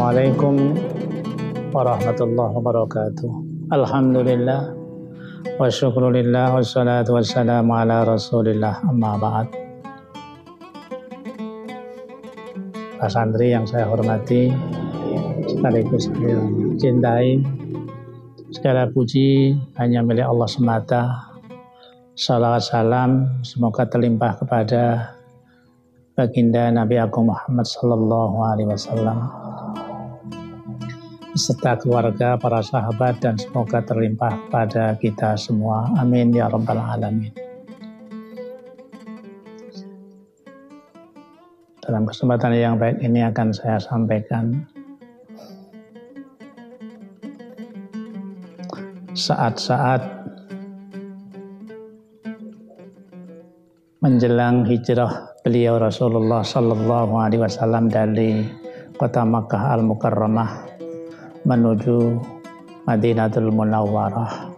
Assalamualaikum warahmatullahi wabarakatuh. Alhamdulillah wa syukrulillah wassalatu wassalamu ala rasulillah amma ba'd. Pak santri yang saya hormati sekaligus saya cintai, segala puji hanya milik Allah semata. Salawat salam semoga terlimpah kepada baginda Nabi Agung Muhammad sallallahu alaihi wasallam beserta keluarga, para sahabat, dan semoga terlimpah pada kita semua. Amin ya rabbal alamin. Dalam kesempatan yang baik ini akan saya sampaikan saat-saat menjelang hijrah beliau Rasulullah sallallahu alaihi wasallam dari kota Makkah Al-Mukarramah menuju Madinatul Munawwarah.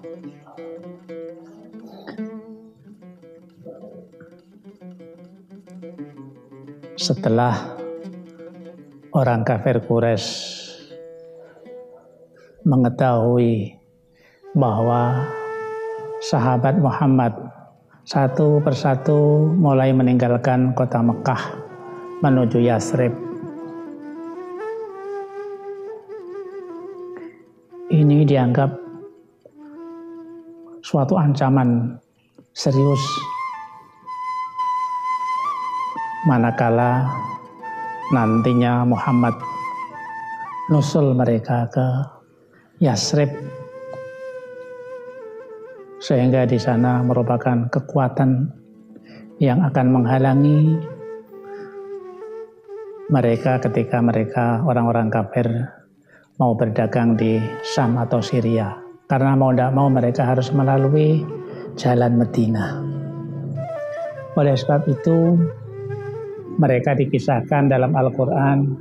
Setelah orang kafir Quraisy mengetahui bahwa sahabat Muhammad satu persatu mulai meninggalkan kota Mekah menuju Yasrib, ini dianggap suatu ancaman serius manakala nantinya Muhammad nusul mereka ke Yasrib, sehingga di sana merupakan kekuatan yang akan menghalangi mereka ketika mereka orang-orang kafir mau berdagang di Syam atau Syria, karena mau tidak mau mereka harus melalui jalan Madinah. Oleh sebab itu mereka dikisahkan dalam Al-Quran.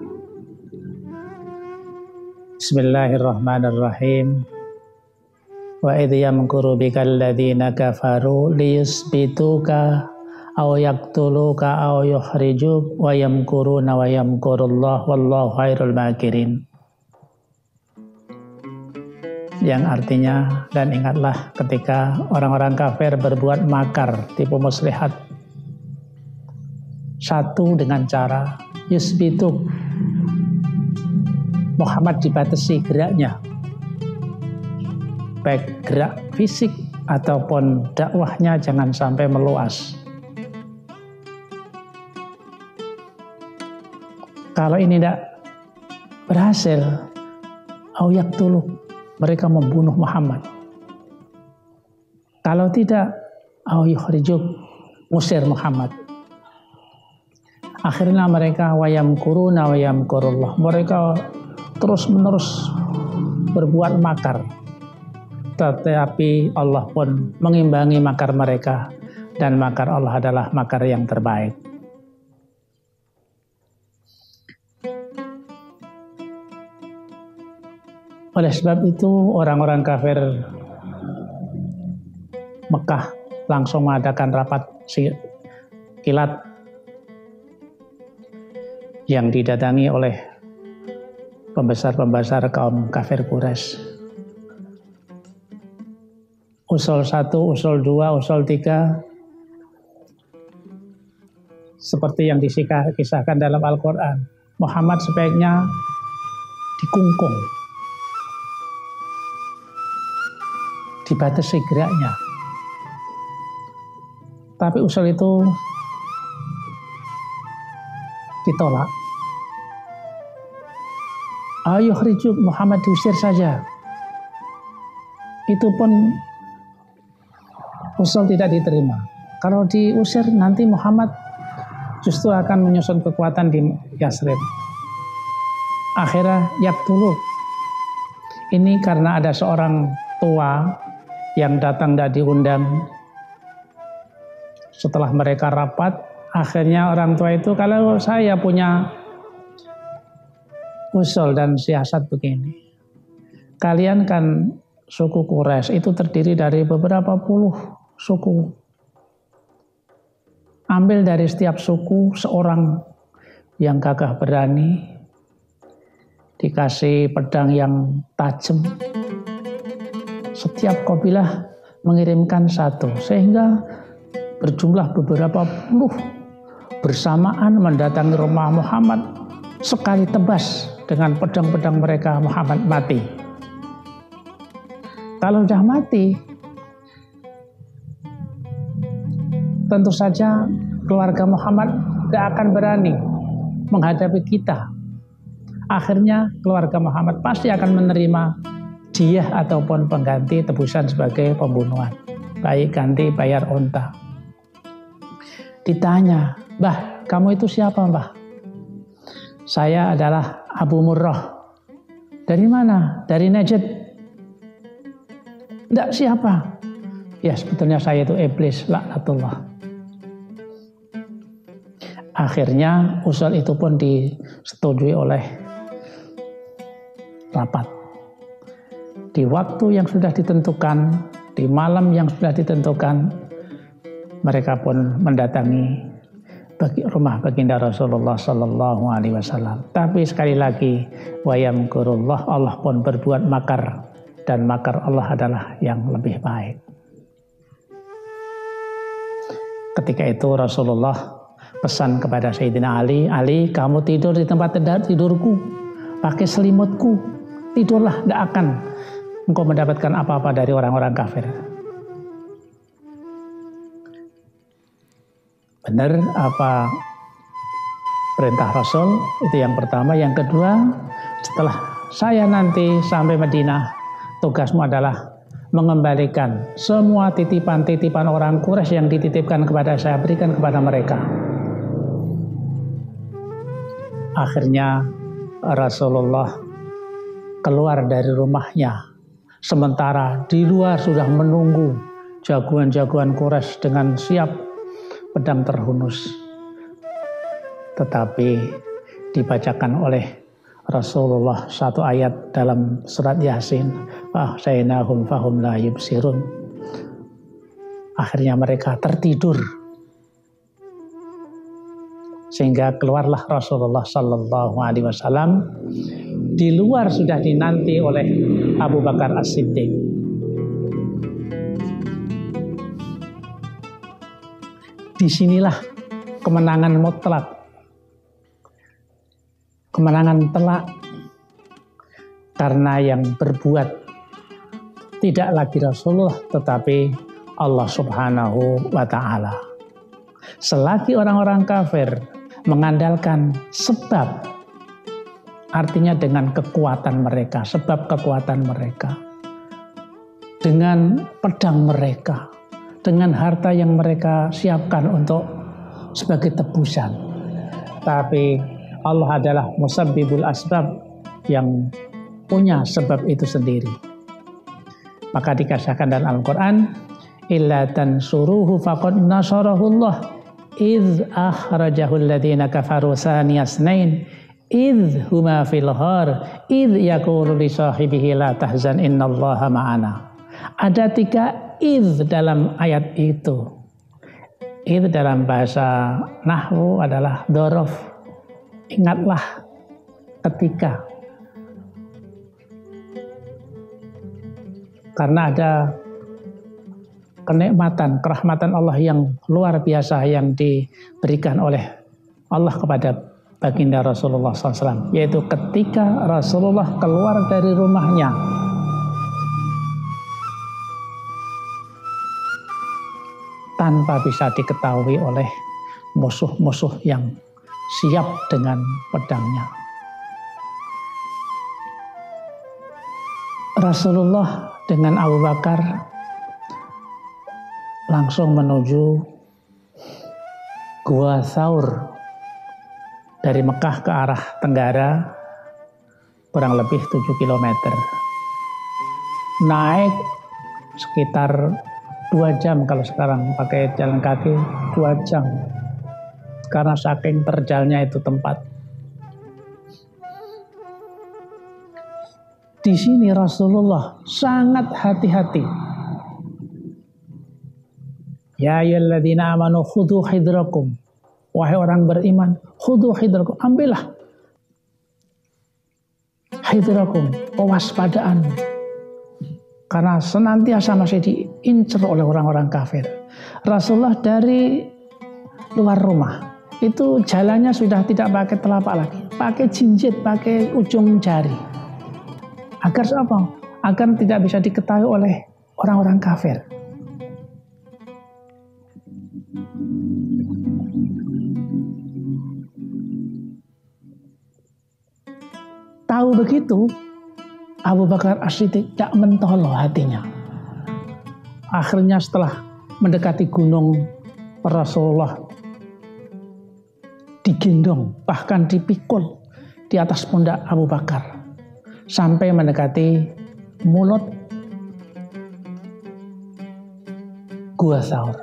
Bismillahirrahmanirrahim. Wa idh yamkuru bikal ladzina kafaru liyusbituka aw yaqtuluka aw yukhrijuk wa yamkuruna wa yamkurullah wallahu khairul makirin. Yang artinya, dan ingatlah ketika orang-orang kafir berbuat makar, tipu muslihat, satu dengan cara yusbituk, Muhammad dibatasi geraknya, baik gerak fisik ataupun dakwahnya jangan sampai meluas. Kalau ini tidak berhasil, au yaqtulu, mereka membunuh Muhammad. Kalau tidak, au yukhrijuk, musir Muhammad. Akhirnya mereka wayamkuruna wayamkurullah, mereka terus-menerus berbuat makar. Tetapi Allah pun mengimbangi makar mereka, dan makar Allah adalah makar yang terbaik. Oleh sebab itu orang-orang kafir Mekah langsung mengadakan rapat kilat yang didatangi oleh pembesar-pembesar kaum kafir Quraisy. Usul 1, usul 2, usul 3, seperti yang disisahkan dalam Al-Quran. Muhammad sebaiknya dikungkung, dibatasi geraknya. Tapi usul itu ditolak. Ayo khrijuk, Muhammad diusir saja. Itu pun usul tidak diterima. Kalau diusir nanti Muhammad justru akan menyusun kekuatan di Yasrib. Akhirnya yaqtulu. Ini karena ada seorang tua yang datang tidak diundang. Setelah mereka rapat, akhirnya orang tua itu, kalau saya punya usul dan siasat begini, kalian kan suku Quraisy itu terdiri dari beberapa puluh suku. Ambil dari setiap suku seorang yang gagah berani, dikasih pedang yang tajam. Setiap kabilah mengirimkan satu, sehingga berjumlah beberapa puluh bersamaan mendatangi rumah Muhammad. Sekali tebas dengan pedang-pedang mereka, Muhammad mati. Kalau sudah mati, tentu saja keluarga Muhammad tidak akan berani menghadapi kita. Akhirnya keluarga Muhammad pasti akan menerima diyah ataupun pengganti tebusan sebagai pembunuhan. Baik ganti bayar unta. Ditanya, "Mbah, kamu itu siapa, Mbah?" "Saya adalah Abu Murrah." "Dari mana?" "Dari Najd." "Enggak, siapa?" "Ya, sebetulnya saya itu iblis, laknatullah." Akhirnya usul itu pun disetujui oleh rapat. Di waktu yang sudah ditentukan, di malam yang sudah ditentukan, mereka pun mendatangi rumah baginda Rasulullah Sallallahu Alaihi Wasallam. Tapi sekali lagi, wa yamkurullah, Allah pun berbuat makar, dan makar Allah adalah yang lebih baik. Ketika itu Rasulullah pesan kepada Sayyidina Ali, "Ali, kamu tidur di tempat tidurku, pakai selimutku, tidurlah, tidak akan engkau mendapatkan apa-apa dari orang-orang kafir." Benar apa perintah Rasul, itu yang pertama. Yang kedua, setelah saya nanti sampai Madinah, tugasmu adalah mengembalikan semua titipan-titipan orang Quraisy yang dititipkan kepada saya, berikan kepada mereka. Akhirnya Rasulullah keluar dari rumahnya, sementara di luar sudah menunggu jagoan-jagoan Quraisy dengan siap pedang terhunus. Tetapi dibacakan oleh Rasulullah satu ayat dalam surat Yasin, "Fahsyainahum fahum la yubsirun." Akhirnya mereka tertidur, sehingga keluarlah Rasulullah Sallallahu Alaihi Wasallam. Di luar sudah dinanti oleh Abu Bakar As-Siddiq. Disinilah kemenangan mutlak, kemenangan telak, karena yang berbuat tidak lagi Rasulullah tetapi Allah Subhanahu wa Ta'ala. Selagi orang-orang kafir mengandalkan sebab, artinya dengan kekuatan mereka, sebab kekuatan mereka, dengan pedang mereka, dengan harta yang mereka siapkan untuk sebagai tebusan. Tapi Allah adalah musabbibul asbab, yang punya sebab itu sendiri. Maka dikasahkan dalam Al-Quran, "Illa tansuruhu faqad nasarahullah idh akhrajahul ladhina kafaru saniyasnain idh huma fil ghar idh yaqulu li sahibihi la tahzan innallaha ma'ana." Ada 3 idh dalam ayat itu. Idh dalam bahasa nahwu adalah dzaraf. Ingatlah ketika. Karena ada kenikmatan, kerahmatan Allah yang luar biasa yang diberikan oleh Allah kepada baginda Rasulullah SAW, yaitu ketika Rasulullah keluar dari rumahnya tanpa bisa diketahui oleh musuh-musuh yang siap dengan pedangnya. Rasulullah dengan Abu Bakar langsung menuju Gua Thaur. Dari Mekah ke arah tenggara kurang lebih 7 km. Naik sekitar 2 jam, kalau sekarang pakai jalan kaki 2 jam. Karena saking terjalnya itu tempat. Di sini Rasulullah sangat hati-hati. Ya ayyuhalladzina amanu khudhu hidrakum. Wahai orang beriman, khudhu hidrakum, ambillah hidrakum, kewaspadaan. Karena senantiasa masih diincar oleh orang-orang kafir. Rasulullah dari luar rumah, itu jalannya sudah tidak pakai telapak lagi, pakai jinjit, pakai ujung jari. Agar apa? Agar tidak bisa diketahui oleh orang-orang kafir. Tahu begitu, Abu Bakar As-Siddiq tak mentolo hatinya. Akhirnya setelah mendekati gunung, Rasulullah digendong, bahkan dipikul di atas pundak Abu Bakar sampai mendekati mulut Gua Thaur.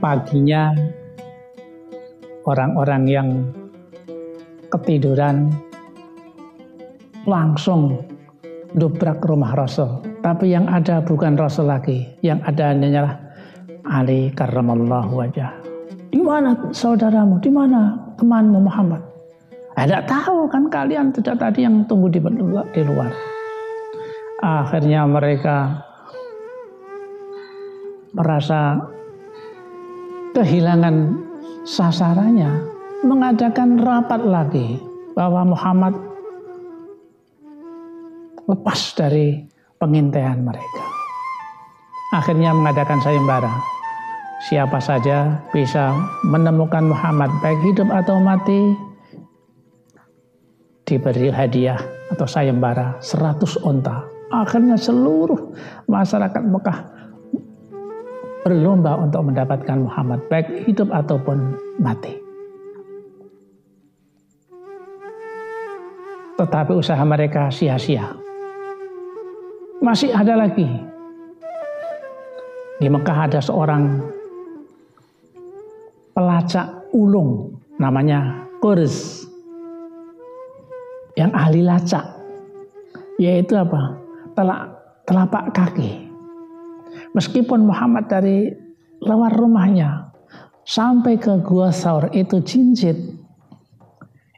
Paginya orang-orang yang ketiduran langsung dobrak rumah Rasul. Tapi yang ada bukan Rasul lagi, yang ada hanyalah Ali karramallahu wajah. Di mana saudaramu? Di mana temanmu Muhammad? Tidak tahu kan kalian tidak tadi yang tunggu di luar. Akhirnya mereka merasa kehilangan sasarannya, mengadakan rapat lagi bahwa Muhammad lepas dari pengintaian mereka. Akhirnya mengadakan sayembara. Siapa saja bisa menemukan Muhammad baik hidup atau mati, diberi hadiah atau sayembara 100 onta. Akhirnya seluruh masyarakat Mekah berlomba untuk mendapatkan Muhammad baik hidup ataupun mati. Tetapi usaha mereka sia-sia. Masih ada lagi. Di Mekah ada seorang pelacak ulung namanya Qurs yang ahli lacak, yaitu apa? Telapak kaki. Meskipun Muhammad dari luar rumahnya sampai ke Gua Thaur itu jinjit,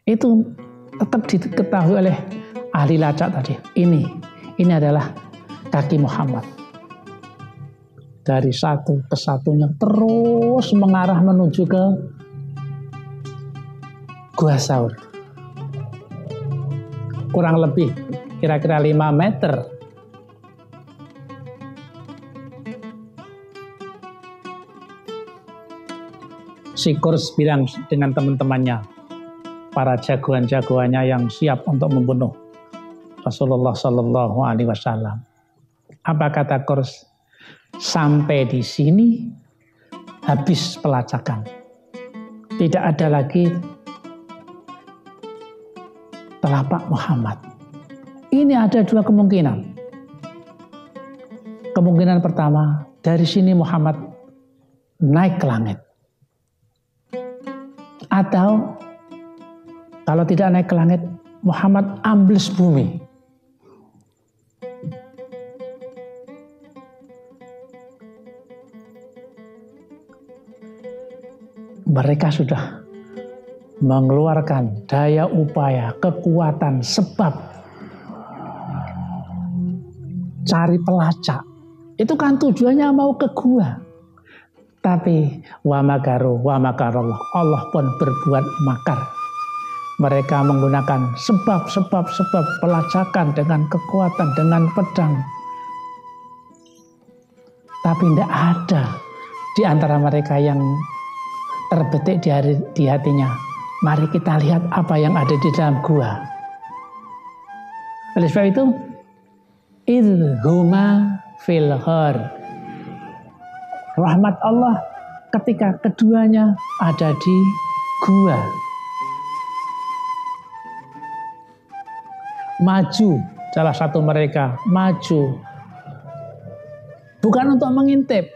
itu tetap diketahui oleh ahli lacak tadi. Ini adalah kaki Muhammad. Dari satu ke satunya terus mengarah menuju ke Gua Thaur. Kurang lebih kira-kira 5 meter. Si Qurs bilang dengan teman-temannya, para jagoan-jagoannya yang siap untuk membunuh Rasulullah Sallallahu Alaihi Wasallam. Apa kata Qurs? Sampai di sini habis pelacakan. Tidak ada lagi telapak Muhammad. Ini ada 2 kemungkinan. Kemungkinan pertama, dari sini Muhammad naik ke langit. Atau kalau tidak naik ke langit, Muhammad ambles bumi. Mereka sudah mengeluarkan daya upaya, kekuatan, sebab cari pelacak. Itu kan tujuannya mau ke gua. Tapi wa makaru wa makarallah, Allah pun berbuat makar. Mereka menggunakan sebab pelacakan dengan kekuatan, dengan pedang. Tapi tidak ada di antara mereka yang terbetik di hatinya. Mari kita lihat apa yang ada di dalam gua. Oleh sebab itu, idhuma fil ghar. Rahmat Allah ketika keduanya ada di gua. Maju, salah satu mereka maju. Bukan untuk mengintip.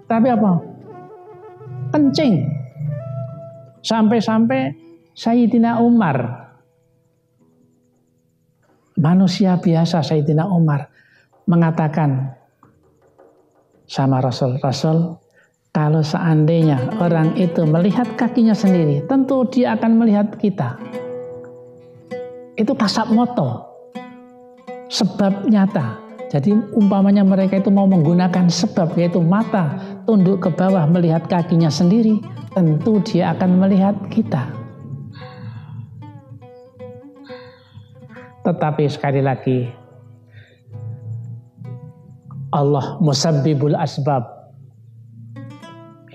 Tapi apa? Kencing. Sampai-sampai Sayyidina Umar, manusia biasa Sayyidina Umar, mengatakan sama Rasul, Kalau seandainya orang itu melihat kakinya sendiri, tentu dia akan melihat kita. Itu kasab moto, sebab nyata. Jadi umpamanya mereka itu mau menggunakan sebab, yaitu mata tunduk ke bawah melihat kakinya sendiri, tentu dia akan melihat kita. Tetapi sekali lagi, Allah musabbibul asbab,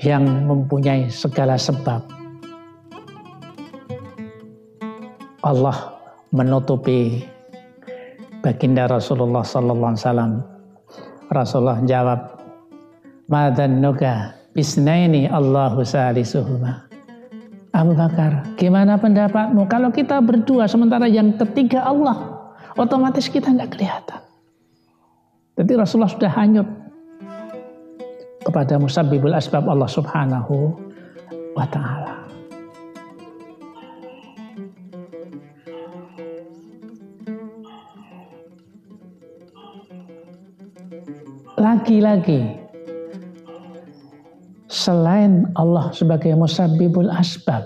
yang mempunyai segala sebab. Allah menutupi baginda Rasulullah sallallahu alaihi wasallam. Rasulullah jawab, "Madzanuka bisnaini Allahu salisuhuma." Abu Bakar, gimana pendapatmu kalau kita berdua sementara yang ketiga Allah? Otomatis kita nggak kelihatan. Jadi Rasulullah sudah hanyut kepada musabbibul asbab Allah subhanahu wa ta'ala. Lagi-lagi, selain Allah sebagai musabbibul asbab,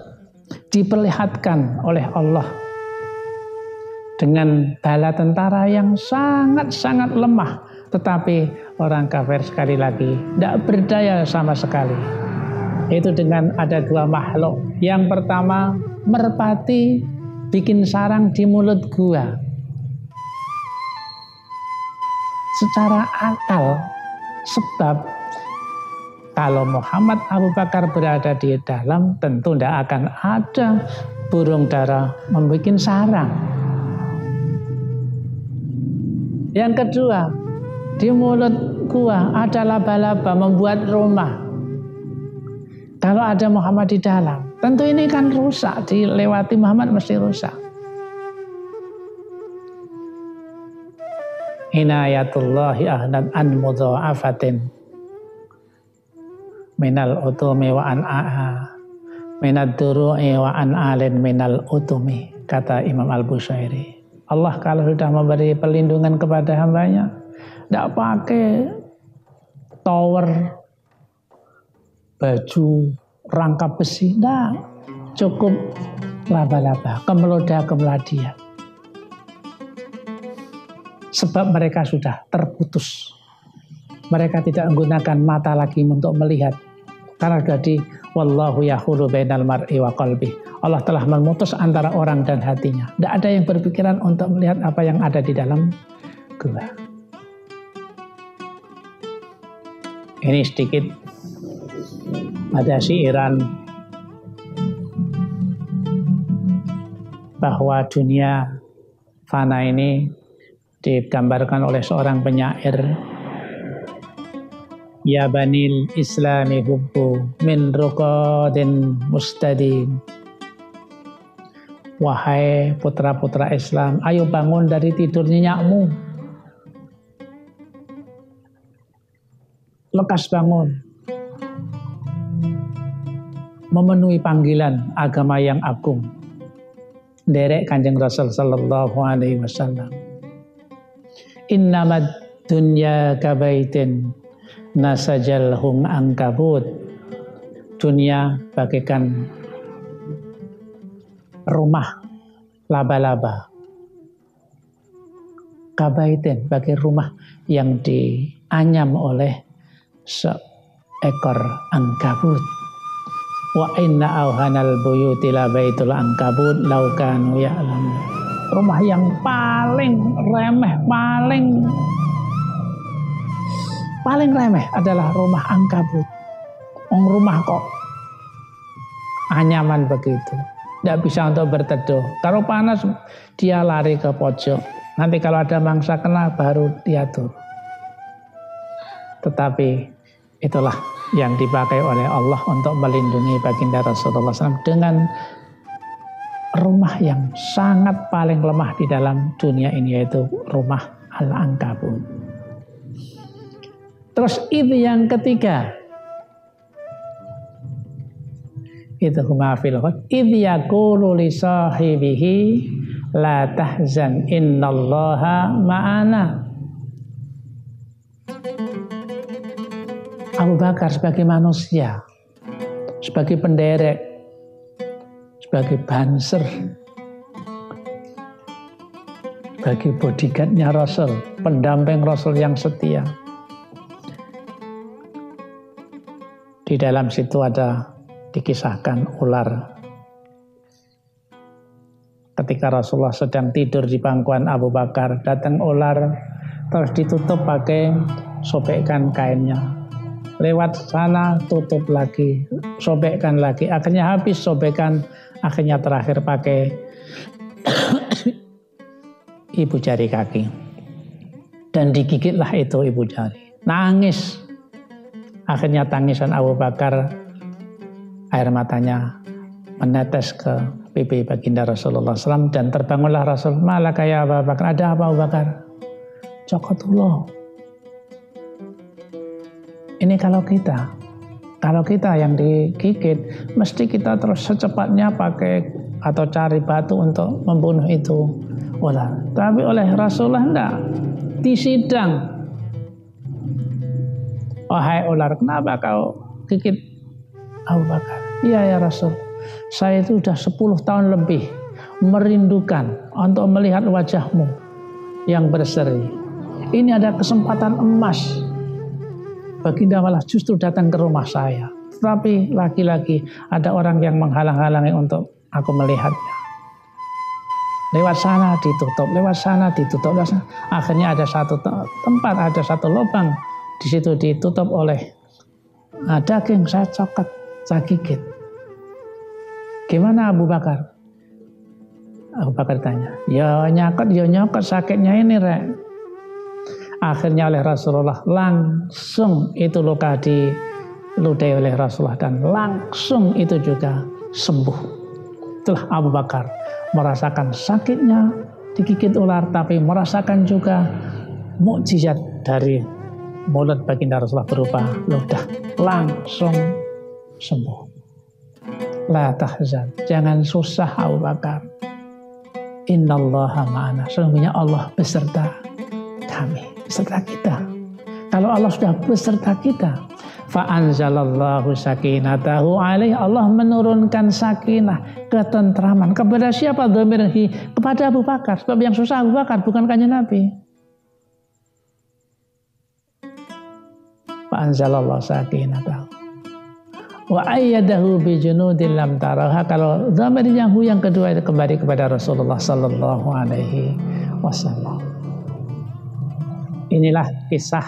diperlihatkan oleh Allah dengan bala tentara yang sangat-sangat lemah. Tetapi orang kafir sekali lagi tidak berdaya sama sekali. Itu dengan ada dua makhluk. Yang pertama, merpati bikin sarang di mulut gua. Secara akal, sebab kalau Muhammad Abu Bakar berada di dalam, tentu tidak akan ada burung dara membuat sarang. Yang kedua, di mulut gua ada laba-laba membuat rumah. Kalau ada Muhammad di dalam, tentu ini kan rusak, dilewati Muhammad mesti rusak. Inayatullahi ahnad an mudha'afatin minal utumi wa an a'a minad duru'i wa an alin minal utumi, kata Imam Al-Bushairi. Allah kalau sudah memberi perlindungan kepada hambanya, tidak pakai tower, baju, rangka besi, tidak, cukup laba-laba, kemeloda-kemeladian. Sebab mereka sudah terputus. Mereka tidak menggunakan mata lagi untuk melihat. Karena jadi wallahu yahulu bainal mar'i wa qalbi. Allah telah memutus antara orang dan hatinya. Tidak ada yang berpikiran untuk melihat apa yang ada di dalam gua. Ini sedikit ada syairan bahwa dunia fana ini digambarkan oleh seorang penyair, ya banil islami hubbu min ruqadin mustadin. Wahai putra-putra Islam, ayo bangun dari tidur nyenyakmu. Lekas bangun. Memenuhi panggilan agama yang agung. Derek Kanjeng Rasul sallallahu alaihi wasallam. Innamad dunya kabaitin nasajal hum angkabut. Dunia bagaikan rumah laba-laba. Kabaitin bagai rumah yang dianyam oleh seekor angkabut. Wa inna awhanal buyuti la baitul angkabut law kanu ya'lamun. Rumah yang paling remeh, paling remeh adalah rumah angkabut. Rumah kok anyaman begitu, tidak bisa untuk berteduh. Kalau panas dia lari ke pojok. Nanti kalau ada mangsa kena baru dia turun. Tetapi itulah yang dipakai oleh Allah untuk melindungi baginda Rasulullah SAW dengan rumah yang sangat paling lemah di dalam dunia ini, yaitu rumah Al-Ankabut. Terus itu yang ketiga, itu humafil idh yaqulu li sahibihi la tahzan innallaha ma'ana. Abu Bakar sebagai manusia, sebagai penderek, sebagai banser, sebagai bodyguardnya Rasul, pendamping Rasul yang setia. Di dalam situ ada dikisahkan ular. Ketika Rasulullah sedang tidur di pangkuan Abu Bakar, datang ular, terus ditutup pakai sobekan kainnya. Lewat sana, tutup lagi, sobekkan lagi. Akhirnya habis sobekan, akhirnya terakhir pakai ibu jari kaki. Dan digigitlah itu ibu jari. Nangis. Akhirnya tangisan Abu Bakar, air matanya menetes ke pipi baginda Rasulullah SAW, dan terbangunlah Rasul. Malah kayak Abu Bakar, ada apa Abu Bakar? Cokotullah. Ini kalau kita yang digigit, mesti kita terus secepatnya pakai atau cari batu untuk membunuh itu ular. Tapi oleh Rasulullah enggak, disidang. Wahai ular, kenapa kau gigit Abu Bakar? Iya ya Rasul, saya itu sudah 10 tahun lebih merindukan untuk melihat wajahmu yang berseri. Ini ada kesempatan emas. Baginda malah justru datang ke rumah saya. Tetapi lagi-lagi ada orang yang menghalang-halangi untuk aku melihatnya. Lewat sana ditutup, lewat sana ditutup. Akhirnya ada satu tempat, ada satu lubang. Di situ ditutup oleh daging, saya cokot, saya gigit. Gimana Abu Bakar? Abu Bakar tanya. Ya nyokot sakitnya ini rek. Akhirnya oleh Rasulullah langsung itu luka diludahi oleh Rasulullah dan langsung itu juga sembuh. Itulah Abu Bakar merasakan sakitnya digigit ular, tapi merasakan juga mukjizat dari mulut baginda Rasulullah berupa ludah, langsung sembuh. La tahzan, jangan susah Abu Bakar. Innallaha ma'ana, sesungguhnya Allah beserta kami, beserta kita. Kalau Allah sudah beserta kita, fa'anzalallahu sakinatahu alaih, Allah menurunkan sakinah, ketentraman. Kepada siapa? Dhamirhi, kepada Abu Bakar. Sebab yang susah Abu Bakar, bukan kanjeng Nabi. Fa'anzalallahu sakinatahu wa ayyadahu bi junudin lam taraha. Kalau dhamir yang kedua itu kembali kepada Rasulullah sallallahu alaihi wasallam. Inilah kisah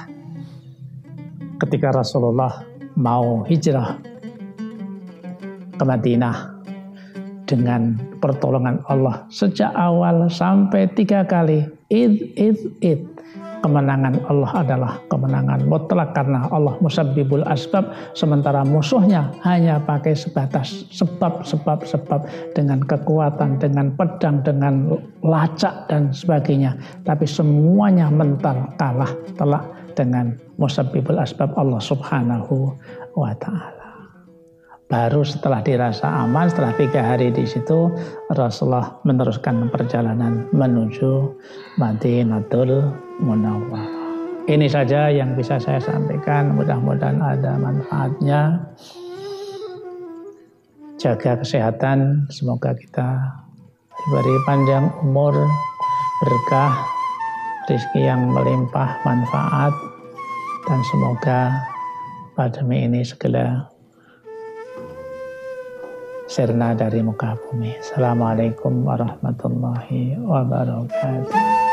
ketika Rasulullah mau hijrah ke Madinah dengan pertolongan Allah sejak awal sampai 3 kali. Id. Kemenangan Allah adalah kemenangan mutlak karena Allah musabbibul asbab, sementara musuhnya hanya pakai sebatas sebab dengan kekuatan, dengan pedang, dengan lacak dan sebagainya, tapi semuanya mental kalah telak dengan musabbibul asbab Allah subhanahu wa ta'ala. Baru setelah dirasa aman, setelah 3 hari di situ, Rasulullah meneruskan perjalanan menuju Madinatul Munawwarah. Ini saja yang bisa saya sampaikan, mudah-mudahan ada manfaatnya. Jaga kesehatan, semoga kita diberi panjang umur, berkah, rezeki yang melimpah, manfaat, dan semoga pandemi ini segera sirna dari muka bumi. Assalamualaikum warahmatullahi wabarakatuh.